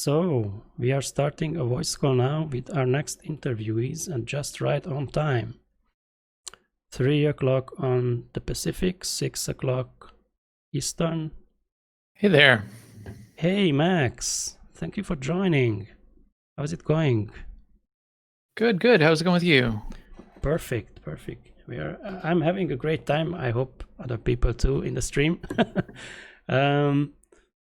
So, we are starting a voice call now with our next interviewees and just right on time. 3 o'clock on the Pacific, 6 o'clock Eastern. Hey there. Hey, Max. Thank you for joining. How's it going? Good. How's it going with you? Perfect. I'm having a great time. I hope other people too in the stream.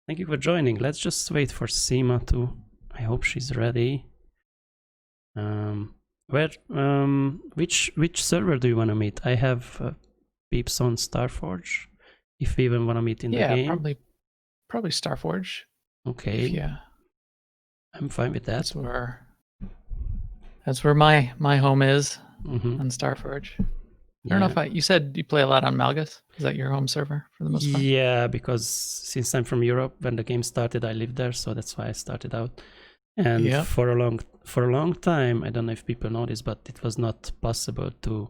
Thank you for joining. Let's just wait for SWTOR to. I hope she's ready. Which server do you want to meet? I have peeps on Starforge. If we even want to meet in the game. Probably Starforge. Okay. Yeah. I'm fine with that. That's where my home is Mm-hmm. on Starforge. I don't know if you said you play a lot on Malgus. Is that your home server for the most part? Yeah, because since I'm from Europe, when the game started, I lived there, so that's why I started out. And for a long time, I don't know if people know this, but it was not possible to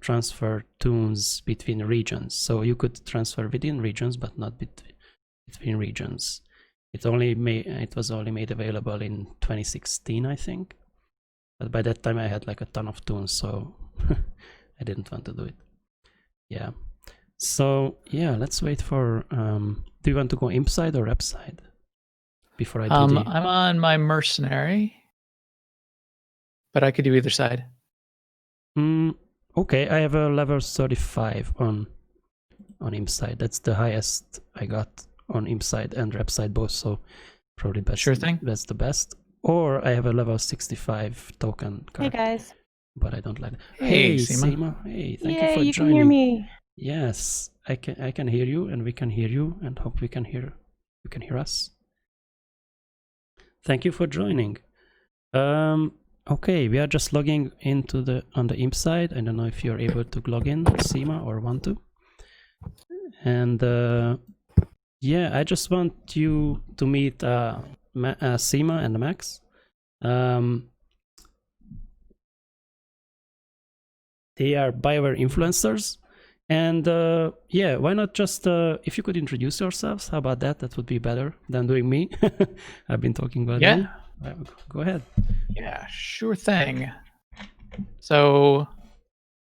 transfer tunes between regions. So you could transfer within regions, but not between regions. It was only made available in 2016, I think. But by that time, I had like a ton of tunes, so I didn't want to do it. Yeah. So yeah, let's wait for. Do you want to go imp side or rep side? Before I do I'm on my mercenary, but I could do either side. Okay, I have a level 35 on imp side. That's the highest I got on imp side and rep side both, so probably best. Sure thing. That's the best. Or I have a level 65 token card. Hey guys. But I don't like it. Hey, SWTOR. Hey, thank you for joining. You can hear me. Yes, I can hear you, and we can hear you, and hope you can hear us. Thank you for joining. Okay, we are just logging into on the imp side. I don't know if you're able to log in, SWTOR, or want to. And yeah, I just want you to meet SWTOR and Max. They are BioWare influencers. And yeah, why not just, if you could introduce yourselves, how about that? That would be better than doing me. I've been talking about me. Go ahead. Yeah, sure thing. So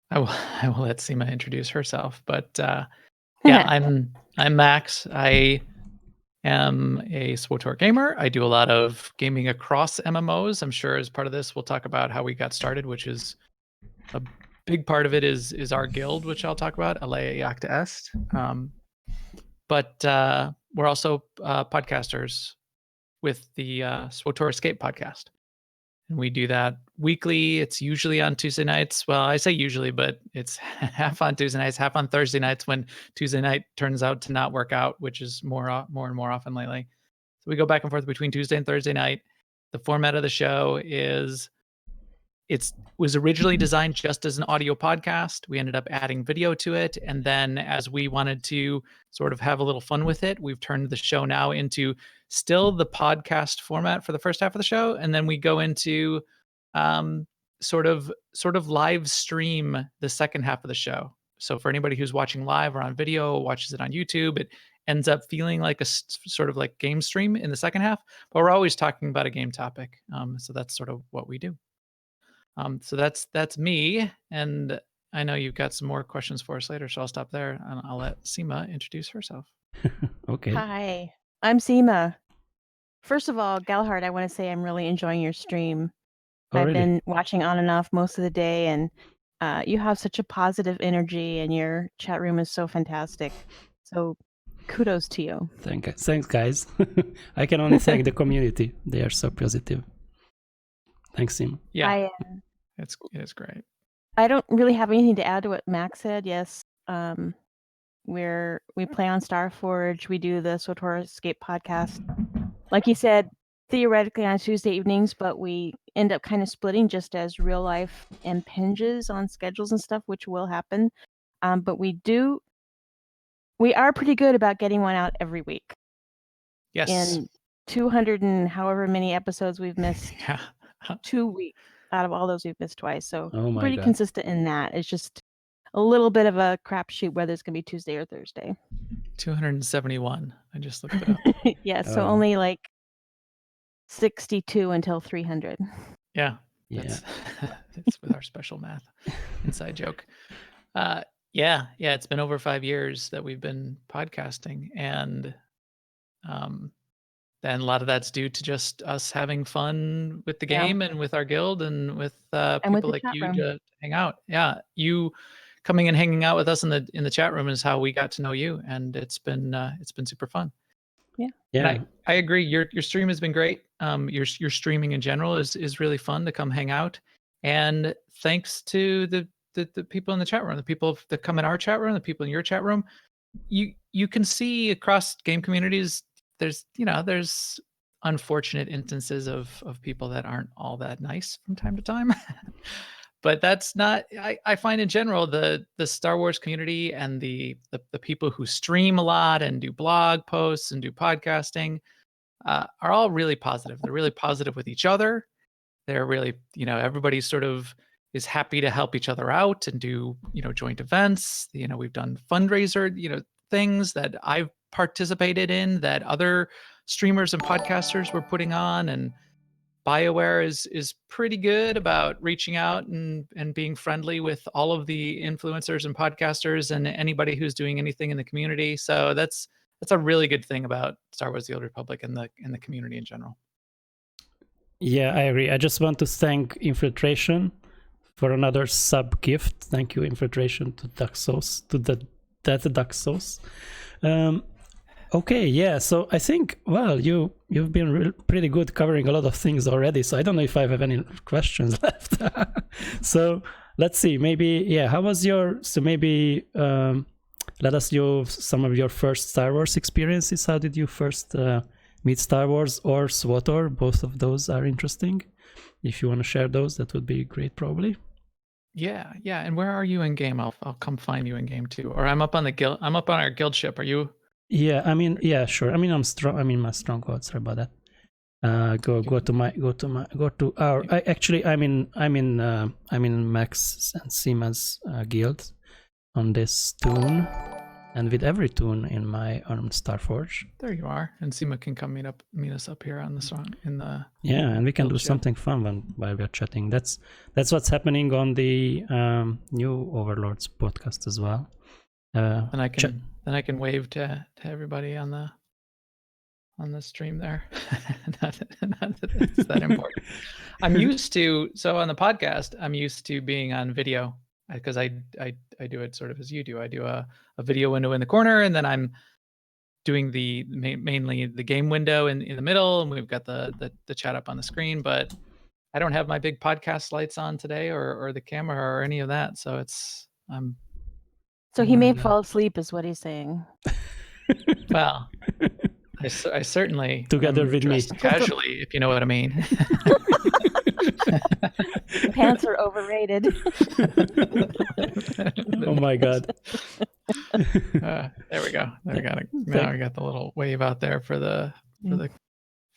I will let SWTOR introduce herself, but yeah, I'm Max. I am a SWTOR gamer. I do a lot of gaming across MMOs. I'm sure as part of this, we'll talk about how we got started, which is a big part of it is our guild, which I'll talk about, LA Acta Est. But we're also podcasters with the SWTOR Escape podcast. And we do that weekly. It's usually on Tuesday nights. Well, I say usually, but it's half on Tuesday nights, half on Thursday nights when Tuesday night turns out to not work out, which is more and more often lately. So we go back and forth between Tuesday and Thursday night. The format of the show is was originally designed just as an audio podcast. We ended up adding video to it. And then as we wanted to sort of have a little fun with it, we've turned the show now into still the podcast format for the first half of the show. And then we go into sort of live stream the second half of the show. So for anybody who's watching live or on video, watches it on YouTube, it ends up feeling like a sort of like game stream in the second half, but we're always talking about a game topic. So that's sort of what we do. So that's me, and I know you've got some more questions for us later, so I'll stop there and I'll let SWTOR introduce herself. Okay. Hi, I'm SWTOR. First of all, Galahard, I want to say I'm really enjoying your stream. I've been watching on and off most of the day, and you have such a positive energy, and your chat room is so fantastic. So kudos to you. Thanks, guys. I can only thank the community. They are so positive. Thanks, SWTOR. Yeah, it is great. I don't really have anything to add to what Max said. Yes, we play on Starforge. We do the SWTOR Escape podcast. Like you said, theoretically on Tuesday evenings, but we end up kind of splitting just as real life impinges on schedules and stuff, which will happen. But we are pretty good about getting one out every week. Yes. In 200 and however many episodes we've missed. 2 weeks out of all those we've missed twice. So pretty consistent in that. It's just a little bit of a crapshoot whether it's going to be Tuesday or Thursday. 271. I just looked it up. Yeah, so only like 62 until 300. Yeah. Yeah. It's with our special math inside joke. Yeah, it's been over 5 years that we've been podcasting, and then a lot of that's due to just us having fun with the game and with our guild and with And with people the like chat you room. to hang out. Yeah, you coming and hanging out with us in the chat room is how we got to know you, and it's been super fun. Yeah. And I agree. Your stream has been great. Your streaming in general is really fun to come hang out. And thanks to the people in the chat room, the people that come in our chat room, the people in your chat room, you can see across game communities there's unfortunate instances of people that aren't all that nice from time to time. But that's not, I find in general the Star Wars community and the people who stream a lot and do blog posts and do podcasting are all really positive. They're really positive with each other. They're really, everybody sort of is happy to help each other out and do, joint events. We've done fundraiser, things that I've participated in that other streamers and podcasters were putting on. And BioWare is pretty good about reaching out and being friendly with all of the influencers and podcasters and anybody who's doing anything in the community. So that's a really good thing about Star Wars: The Old Republic and the community in general. Yeah, I agree. I just want to thank Infiltration for another sub gift. Thank you, Infiltration, to Duck Sauce, to that Duck Sauce. Okay, yeah. So I think, well, you've been pretty good covering a lot of things already. So I don't know if I have any questions left. So let's see. Maybe, yeah. How was your? So maybe let us know some of your first Star Wars experiences. How did you first meet Star Wars or SWTOR? Both of those are interesting. If you want to share those, that would be great, probably. Yeah. And where are you in game? I'll come find you in game too. Or I'm up on the guild. I'm up on our guild ship. Are you? Yeah. I mean, yeah, sure. I mean, I'm strong. I mean, my stronghold. Sorry about that. Go to our. I'm in Max and Seema's guild on this toon, and with every toon in my Starforge. There you are, and Seema can come meet us up here on the song in the. Yeah, and we can do something fun while we're chatting. That's what's happening on the new Overlords podcast as well. And I can wave to everybody on the stream there. not that it's that important. I'm used to, so on the podcast, I'm used to being on video because I do it sort of as you do. I do a video window in the corner, and then I'm doing mainly the game window in the middle, and we've got the chat up on the screen, but I don't have my big podcast lights on today or the camera or any of that. So So he may fall asleep is what he's saying. Well, I certainly together with me casually, if you know what I mean. Pants are overrated. Oh my god. There we go. Now I got the little wave out there for the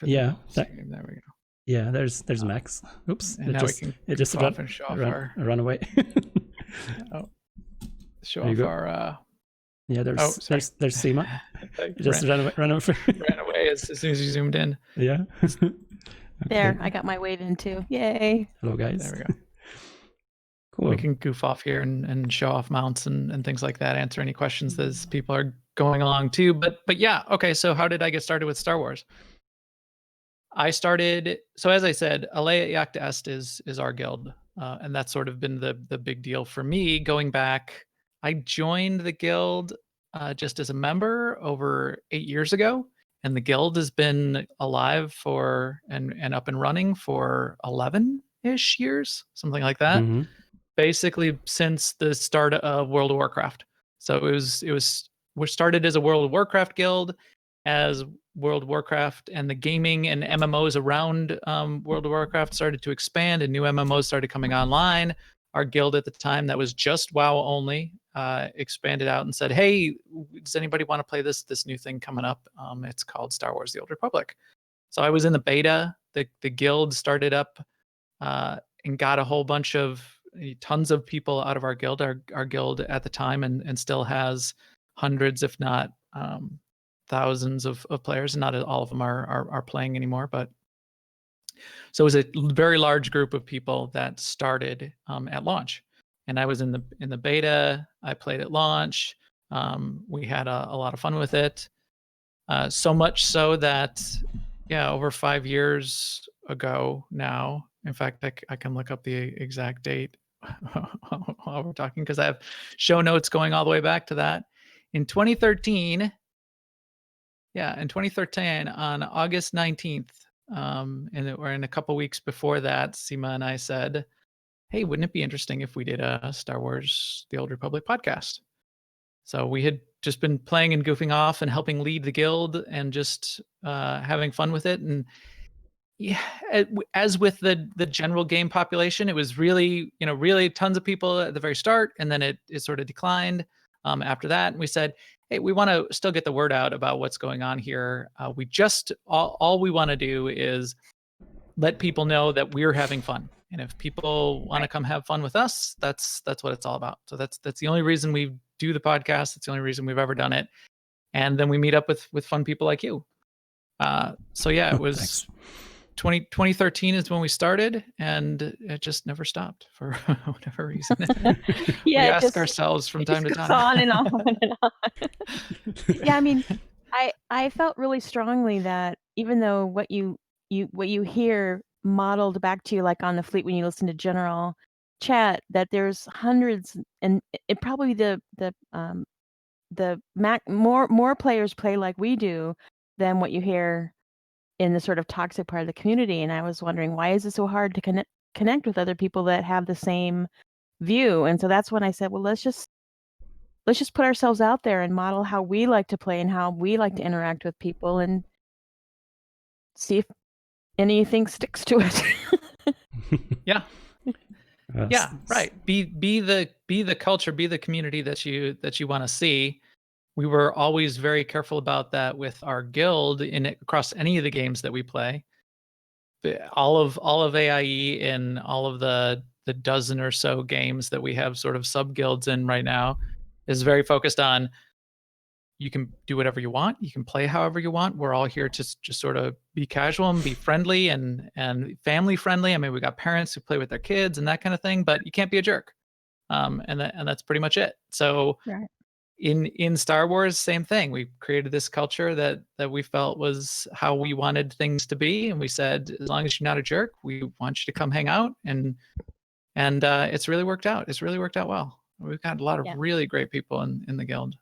yeah. There we go. Yeah, there's Max. Oops. And now we can run away. Show off our yeah, there's Seema. Just ran away. Ran away as soon as you zoomed in. Yeah. Okay. There, I got my wave in too. Yay. Hello guys. There we go. Cool. We can goof off here and show off mounts and things like that, answer any questions as people are going along too. But yeah, okay, so how did I get started with Star Wars? I started, so as I said, Alea Iacta Est is our guild. And that's sort of been the big deal for me going back. I joined the guild just as a member over 8 years ago, and the guild has been alive for and up and running for 11-ish years, something like that. Mm-hmm. Basically since the start of World of Warcraft. So we started as a World of Warcraft guild. As World of Warcraft and the gaming and MMOs around World of Warcraft started to expand and new MMOs started coming online, our guild at the time that was just WoW only expanded out and said, hey, does anybody want to play this new thing coming up? It's called Star Wars: The Old Republic. So I was in the beta. The guild started up and got a whole bunch of tons of people out of our guild. Our guild at the time and still has hundreds, if not thousands of players, and not all of them are playing anymore, but So it was a very large group of people that started at launch, and I was in the beta. I played at launch. We had a lot of fun with it. So much so that, over 5 years ago now. In fact, I can look up the exact date while we're talking, because I have show notes going all the way back to that. In 2013, on August 19th, or in a couple weeks before that, Sema and I said, hey, wouldn't it be interesting if we did a Star Wars The Old Republic podcast? So we had just been playing and goofing off and helping lead the guild and just having fun with it. And as with the general game population, it was really, really tons of people at the very start, and then it sort of declined after that. And we said, hey, we want to still get the word out about what's going on here. We just all we want to do is let people know that we're having fun, and if people want to come have fun with us, that's what it's all about. So that's the only reason we do the podcast. It's the only reason we've ever done it. And then we meet up with fun people like you. It was 2013 is when we started, and it just never stopped for whatever reason. We ask ourselves from time to time. On and on and on. Yeah, I mean, I felt really strongly that even though what you hear modeled back to you, like on the fleet when you listen to general chat, that there's hundreds, and it probably more players play like we do than what you hear in the sort of toxic part of the community. And I was wondering, why is it so hard to connect with other people that have the same view? And so that's when I said, well, let's just put ourselves out there and model how we like to play and how we like to interact with people, and see if anything sticks to it. Yeah. Yeah, right. Be the culture, be the community that you want to see. We were always very careful about that with our guild across any of the games that we play. All of AIE and all of the dozen or so games that we have sort of sub guilds in right now is very focused on, you can do whatever you want, you can play however you want. We're all here to just sort of be casual and be friendly and family friendly. I mean, we got parents who play with their kids and that kind of thing, but you can't be a jerk. And that's pretty much it. So in Star Wars, same thing. We created this culture that we felt was how we wanted things to be, and we said, as long as you're not a jerk, we want you to come hang out. And it's really worked out. It's really worked out well. We've got a lot of really great people in the guild.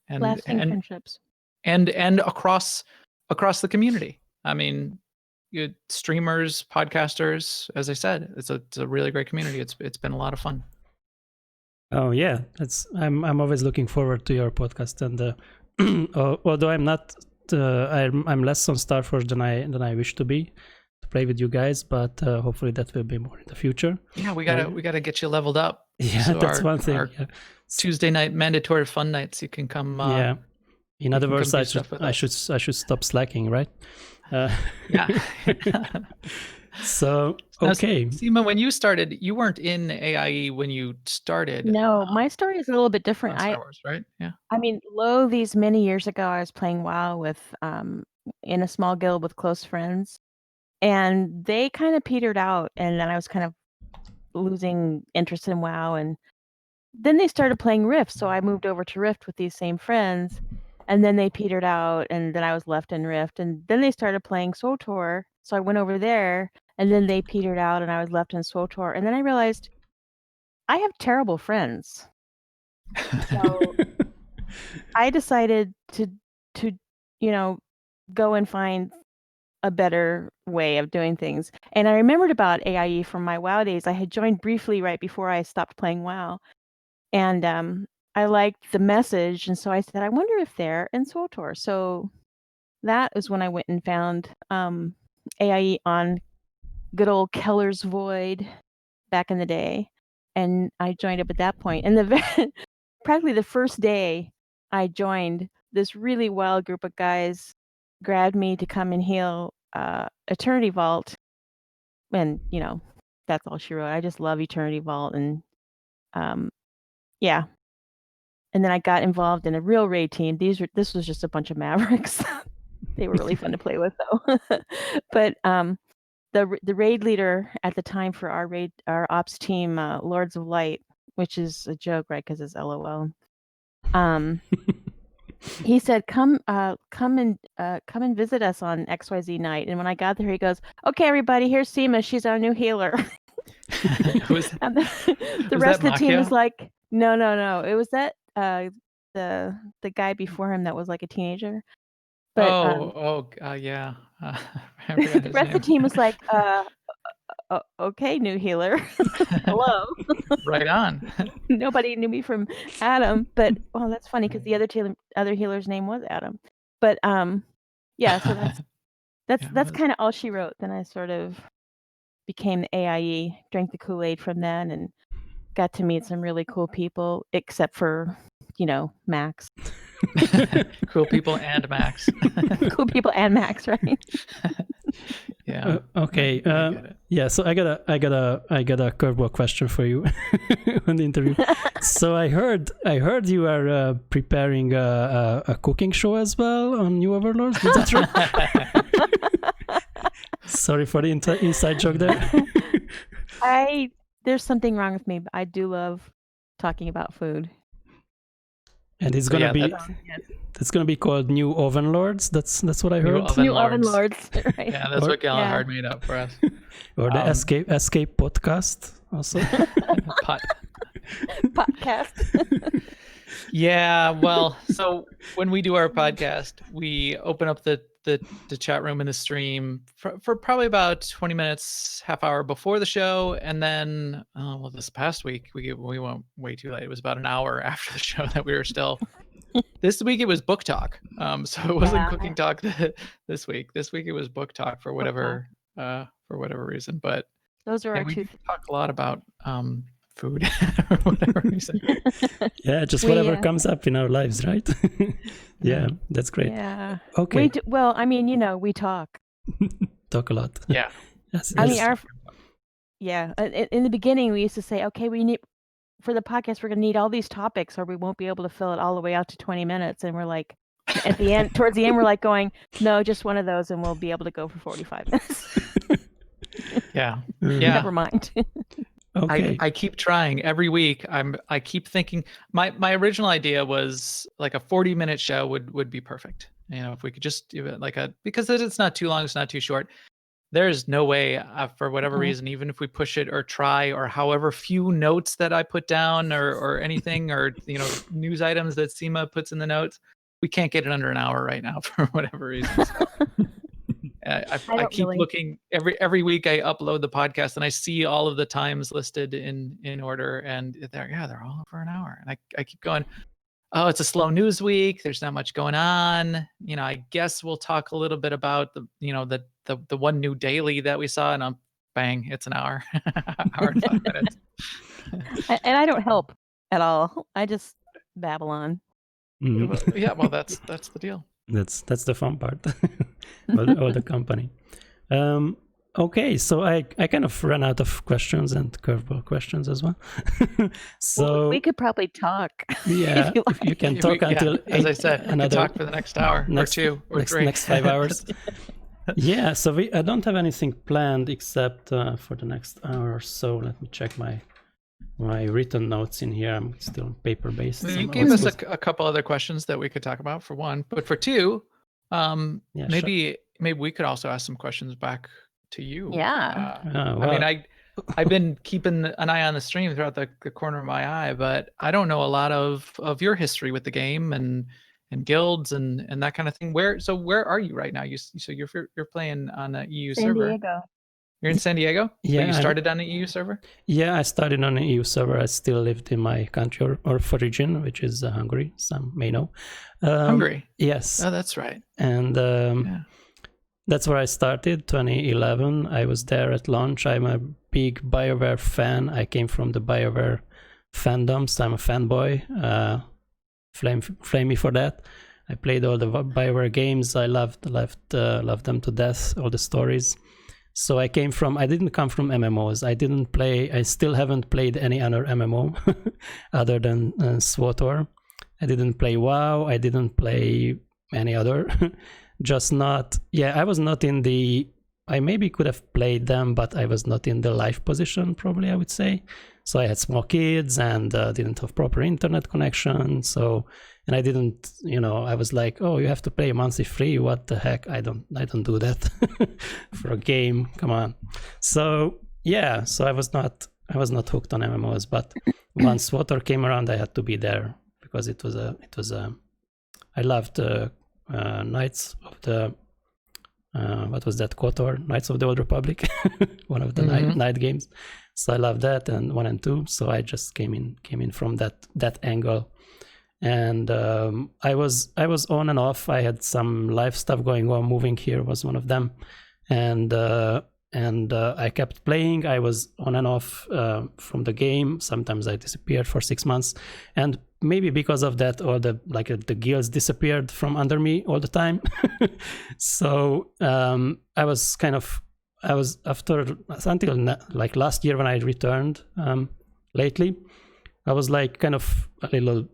And lasting friendships, and across the community. I mean, streamers, podcasters, as I said, it's a really great community. It's been a lot of fun. Oh yeah, I'm always looking forward to your podcast, and although I'm not, I'm less on Star Forge than I wish to be to play with you guys, but hopefully that will be more in the future. Yeah, we gotta get you leveled up. Yeah, so that's one thing. Tuesday night mandatory fun nights, you can come. Yeah. In other words, I should stop slacking, right? Yeah. So okay. Now, Sema, when you started, you weren't in AIE when you started. No, my story is a little bit different. Star Wars, right? Yeah. I mean, these many years ago, I was playing WoW with in a small guild with close friends, and they kind of petered out, and then I was kind of losing interest in WoW, and then they started playing Rift, so I moved over to Rift with these same friends, and then they petered out, and then I was left in Rift, and then they started playing SWTOR, so I went over there, and then they petered out, and I was left in SWTOR, and then I realized I have terrible friends. So I decided to go and find a better way of doing things. And I remembered about AIE from my WoW days. I had joined briefly right before I stopped playing WoW. And I liked the message. And so I said, I wonder if they're in SWTOR. So that is when I went and found AIE on good old Keller's Void back in the day. And I joined up at that point. And practically the first day I joined, this really wild group of guys grabbed me to come and heal Eternity Vault, and that's all she wrote. I just love Eternity Vault, and yeah. And then I got involved in a real raid team. This was just a bunch of mavericks. They were really fun to play with, though. But the raid leader at the time for our ops team, Lords of Light, which is a joke, right? Because it's LOL. He said, "Come and visit us on XYZ night." And when I got there, he goes, "Okay, everybody, here's SWTOR. She's our new healer." And the rest of the team was like, "No. It was that the guy before him that was like a teenager." But yeah. The rest of the team was like, "Okay, new healer. Hello." Right on. Nobody knew me from Adam, but that's funny because the other healer's name was Adam. But yeah, so that's kind of all she wrote. Then I sort of became the AIE, drank the Kool-Aid from then, and got to meet some really cool people, except for, Max. Cool people and Max. Cool people and Max, right? Yeah. Okay. Yeah. So I got a curveball question for you on the interview. So I heard you are preparing a cooking show as well on New Overlords. Is that true? Sorry for the inside joke there. There's something wrong with me, but I do love talking about food. And it's gonna be called New Oven Lords. That's what I heard. New Oven Lords. Right. Yeah, that's what Galahad made up for us. Or the Escape podcast also. Podcast. Yeah, well, so when we do our podcast, we open up the chat room in the stream for probably about 20 minutes, half hour before the show, and then this past week we went way too late. It was about an hour after the show that we were still. This week it was book talk, so it wasn't cooking talk this week. This week it was book talk for whatever reason. But those are our two. Talk a lot about food or whatever reason. Yeah, just whatever comes up in our lives, right? Yeah, that's great. Yeah. Okay. We talk. Talk a lot. Yeah. In the beginning we used to say, okay, we need for the podcast we're going to need all these topics or we won't be able to fill it all the way out to 20 minutes, and we're like at the end towards the end we're like going, no, just one of those and we'll be able to go for 45 minutes. Yeah. Never mind. Okay. I keep trying every week. I keep thinking my original idea was like a 40-minute show would be perfect. If we could just do it because it's not too long, it's not too short. There's no way for whatever reason, even if we push it or try or however few notes that I put down or anything or news items that SWTOR puts in the notes, we can't get it under an hour right now for whatever reason. So. I keep looking every week. I upload the podcast and I see all of the times listed in order, and they're all over an hour. And I keep going, oh, it's a slow news week. There's not much going on. I guess we'll talk a little bit about the one new daily that we saw, and bang, it's an hour, hour and 5 minutes. And I don't help at all. I just babble on. Mm-hmm. Yeah, well, that's the deal. That's the fun part. or the company. Okay, so I kind of ran out of questions and curveball questions as well. So we could probably talk. Yeah, you can talk until as I said, another talk for the next hour or two or three. Next 5 hours. Yeah, so I don't have anything planned except for the next hour or so. Let me check my written notes in here. I'm still paper based. You gave us a couple other questions that we could talk about for one, but for two, maybe we could also ask some questions back to you. Yeah. Well. I mean, I've been keeping an eye on the stream throughout the corner of my eye, but I don't know a lot of your history with the game and guilds and that kind of thing. Where are you right now? You're playing on an EU server. San Diego. You're in San Diego? Yeah. So you started on an EU server? Yeah, I started on an EU server. I still lived in my country of origin, which is Hungary. Some may know. Hungary? Yes. Oh, that's right. And that's where I started, 2011. I was there at launch. I'm a big BioWare fan. I came from the BioWare fandom, so I'm a fanboy. Flame me for that. I played all the BioWare games. I loved them to death, all the stories. So I didn't come from MMOs. I still haven't played any other MMO other than SWTOR. I didn't play WoW. I didn't play any other. I was not in the I maybe could have played them, but I was not in the live position, probably, I would say. So I had small kids and didn't have proper internet connection. So, and I didn't, I was like, oh, you have to play monthly free. What the heck? I don't do that for a game. Come on. So yeah, so I was not hooked on MMOs, but once SWTOR came around, I had to be there because it was I loved Knights of the what was that, KOTOR, Knights of the Old Republic, one of the night games. So I loved that, and 1 and 2. So I just came in from that angle, and I was on and off. I had some live stuff going on. Moving here was one of them, and I kept playing. I was on and off from the game. Sometimes I disappeared for 6 months, and maybe because of that, all the guilds disappeared from under me all the time. So I was after until like last year when I returned lately, I was like kind of a little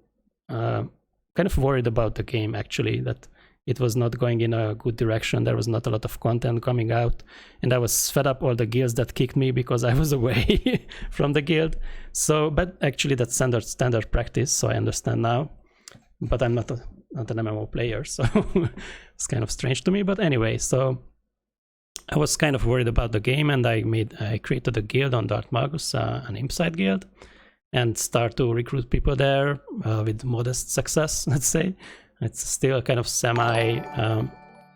worried about the game, actually, that it was not going in a good direction. There was not a lot of content coming out, and I was fed up all the guilds that kicked me because I was away from the guild. So, but actually that's standard practice, so I understand now. But I'm not an MMO player, so it's kind of strange to me. But anyway, so I was kind of worried about the game, and I created a guild on Darth Magus, an Impside guild, and start to recruit people there with modest success, let's say. It's still kind of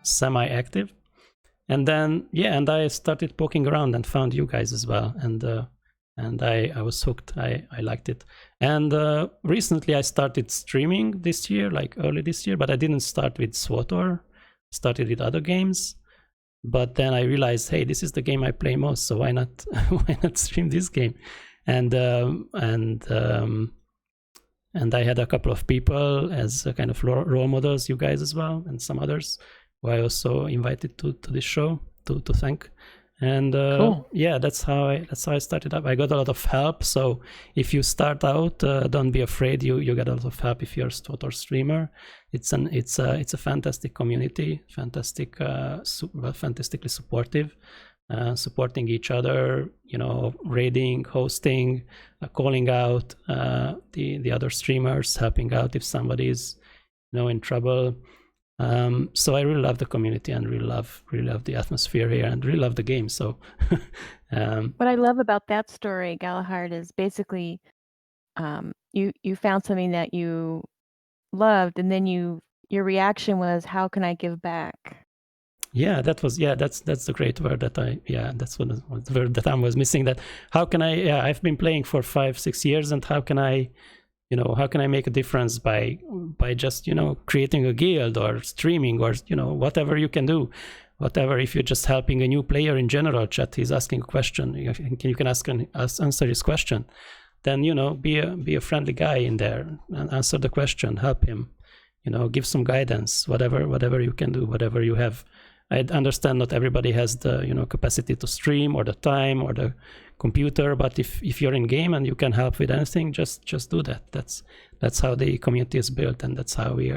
semi-active. And then, yeah, and I started poking around and found you guys as well. And I was hooked. I liked it. And recently I started streaming this year, like early this year, but I didn't start with SWTOR. Started with other games. But then I realized, hey, this is the game I play most, so why not stream this game? And I had a couple of people as kind of role models, you guys as well, and some others who I also invited to this show to thank. And cool. Yeah, that's how I started up. I got a lot of help. So if you start out, don't be afraid. You get a lot of help if you're a SWTOR streamer. It's a fantastic community, fantastically supportive. Supporting each other, raiding, hosting, calling out the other streamers, helping out if somebody is in trouble. So I really love the community and really love the atmosphere here and really love the game. So what I love about that story, Galahad, is basically you found something that you loved, and then your reaction was, how can I give back? Yeah, that's the great word that that's what the word that I was missing. That how can I? I've been playing for 5-6 years, and how can I make a difference by just creating a guild or streaming or whatever you can do, whatever. If you're just helping a new player in general, chat, he's asking a question, you can answer his question. Then be a friendly guy in there and answer the question, help him, give some guidance, whatever you can do, whatever you have. I understand not everybody has the capacity to stream or the time or the computer, but if you're in game and you can help with anything, just do that. That's how the community is built, and that's how we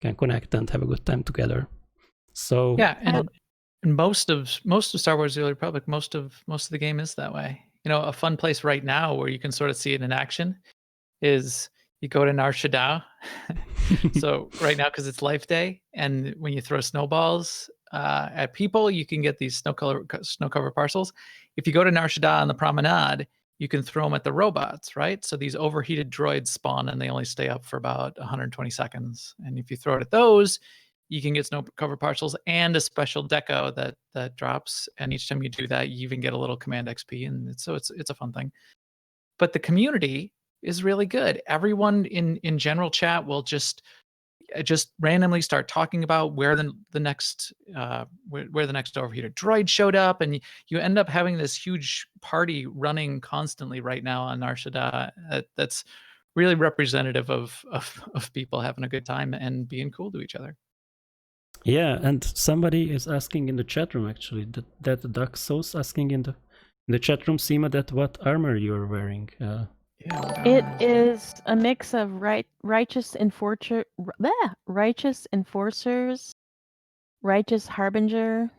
can connect and have a good time together. So yeah, and most of Star Wars: The Old Republic, most of the game is that way. A fun place right now where you can sort of see it in action is you go to Nar Shaddaa. So right now, because it's Life Day, and when you throw snowballs at people, you can get these snow cover parcels. If you go to Nar Shaddaa on the promenade, you can throw them at the robots, right? So these overheated droids spawn, and they only stay up for about 120 seconds. And if you throw it at those, you can get snow cover parcels and a special deco that drops. And each time you do that, you even get a little command XP, and it's a fun thing. But the community is really good. Everyone in general chat will just randomly start talking about where the next overheated droid showed up, and you end up having this huge party running constantly right now on Nar Shaddaa. That's really representative of people having a good time and being cool to each other. Yeah, and somebody is asking in the chat room, actually, that Dark Souls asking in the chat room, Sema, that what armor you're wearing. It is a mix of righteous enforcers, righteous harbinger,